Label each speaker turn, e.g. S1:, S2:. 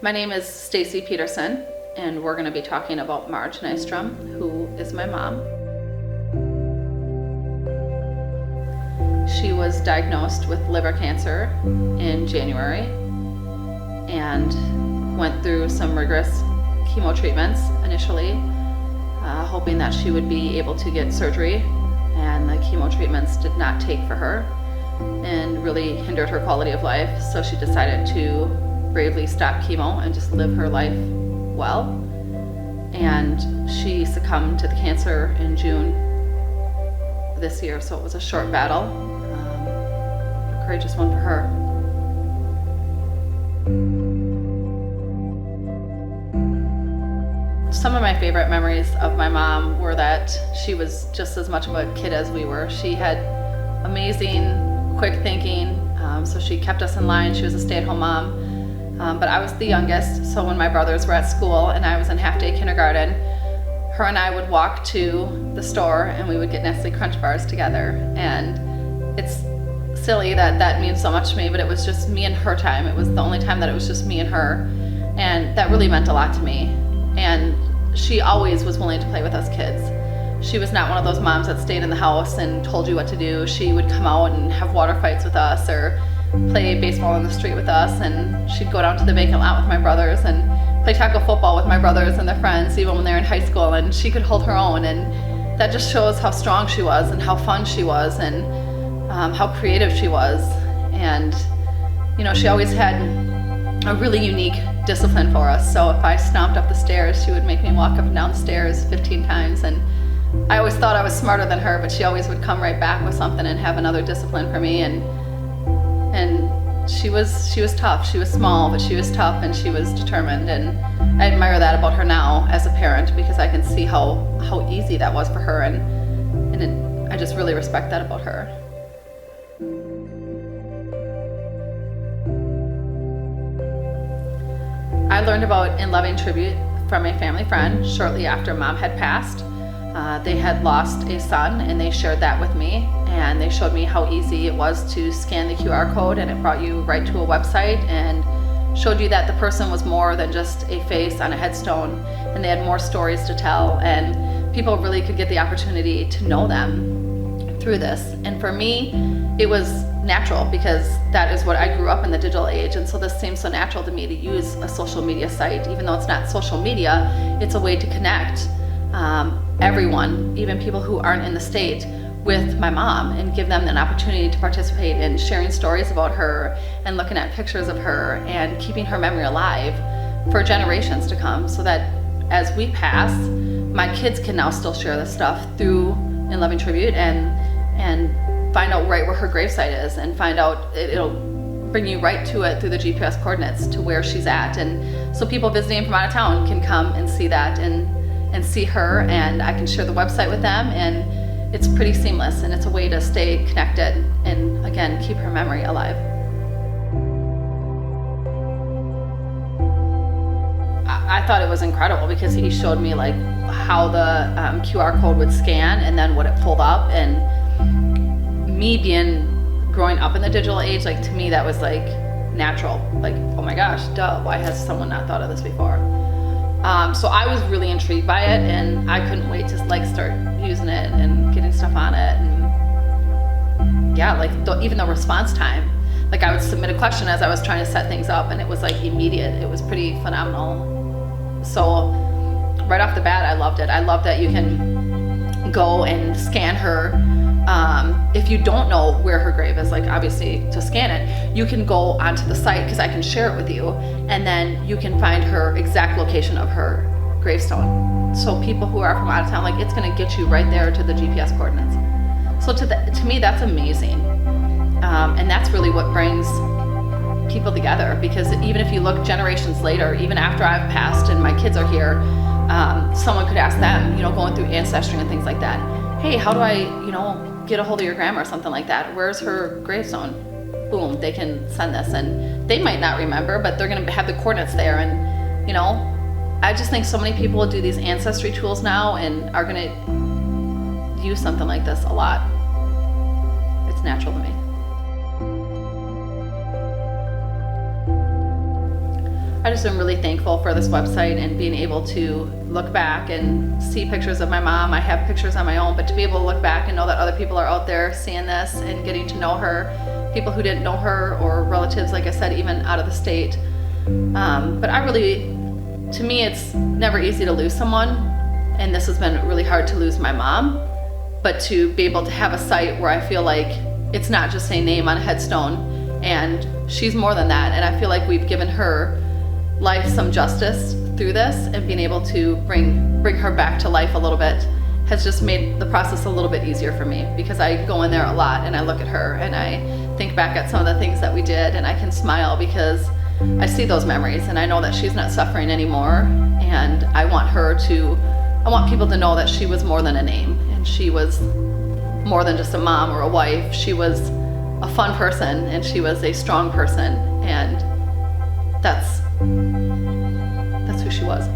S1: My name is Stacy Peterson, and we're going to be talking about Marge Nystrom, who is my mom. She was diagnosed with liver cancer in January and went through some rigorous chemo treatments initially, hoping that she would be able to get surgery, and the chemo treatments did not take for her and really hindered her quality of life, so she decided to bravely stop chemo and just live her life well. And she succumbed to the cancer in June this year, so it was a short battle, a courageous one for her. Some of my favorite memories of my mom were that she was just as much of a kid as we were. She had amazing, quick thinking, so she kept us in line. She was a stay-at-home mom. But I was the youngest, so when my brothers were at school and I was in half-day kindergarten, her and I would walk to the store and we would get Nestle Crunch Bars together. And it's silly that that means so much to me, but it was just me and her time. It was the only time that it was just me and her, and that really meant a lot to me. And she always was willing to play with us kids. She was not one of those moms that stayed in the house and told you what to do. She would come out and have water fights with us or play baseball on the street with us, and she'd go down to the vacant lot with my brothers and play tackle football with my brothers and their friends, even when they were in high school, and she could hold her own. And that just shows how strong she was and how fun she was and how creative she was. And you know, she always had a really unique discipline for us. So if I stomped up the stairs, she would make me walk up and down the stairs 15 times, and I always thought I was smarter than her, but she always would come right back with something and have another discipline for me. And she was tough. She was small, but she was tough and she was determined. And I admire that about her now as a parent, because I can see how easy that was for her, and I just really respect that about her. I learned about In Loving Tribute from a family friend shortly after Mom had passed. They had lost a son, and they shared that with me, and they showed me how easy it was to scan the QR code, and it brought you right to a website and showed you that the person was more than just a face on a headstone, and they had more stories to tell, and people really could get the opportunity to know them through this. And for me, it was natural, because that is what I grew up in, the digital age, and so this seems so natural to me to use a social media site. Even though it's not social media, it's a way to connect everyone, even people who aren't in the state, with my mom, and give them an opportunity to participate in sharing stories about her and looking at pictures of her and keeping her memory alive for generations to come, so that as we pass, my kids can now still share this stuff through In Loving Tribute and find out right where her gravesite is, and find out it'll bring you right to it through the GPS coordinates to where she's at. And so people visiting from out of town can come and see that and see her, and I can share the website with them, and it's pretty seamless, and it's a way to stay connected and again keep her memory alive. I thought it was incredible, because he showed me like how the QR code would scan and then what it pulled up, and me growing up in the digital age, like to me that was like natural, like, oh my gosh, duh, why has someone not thought of this before? So I was really intrigued by it, and I couldn't wait to like start using it and getting stuff on it. And yeah, like even the response time, like I would submit a question as I was trying to set things up, and it was like immediate. It was pretty phenomenal. So right off the bat, I loved it. I love that you can go and scan her. If you don't know where her grave is, like obviously to scan it, you can go onto the site, because I can share it with you, and then you can find her exact location of her gravestone. So people who are from out of town, like it's gonna get you right there to the GPS coordinates. So to me, that's amazing. And that's really what brings people together, because even if you look generations later, even after I've passed and my kids are here, someone could ask them, you know, going through Ancestry and things like that, hey, how do I, you know, get a hold of your grandma or something like that? Where's her gravestone? Boom, they can send this, and they might not remember, but they're gonna have the coordinates there. And you know, I just think so many people do these Ancestry tools now and are gonna use something like this a lot. It's natural to me. I just am really thankful for this website and being able to look back and see pictures of my mom. I have pictures on my own, but to be able to look back and know that other people are out there seeing this and getting to know her, people who didn't know her or relatives, like I said, even out of the state. But to me, it's never easy to lose someone, and this has been really hard to lose my mom, but to be able to have a site where I feel like it's not just a name on a headstone, and she's more than that, and I feel like we've given her life some justice through this, and being able to bring her back to life a little bit has just made the process a little bit easier for me, because I go in there a lot and I look at her and I think back at some of the things that we did, and I can smile because I see those memories and I know that she's not suffering anymore, and I want people to know that she was more than a name, and she was more than just a mom or a wife. She was a fun person, and she was a strong person, and that's who she was.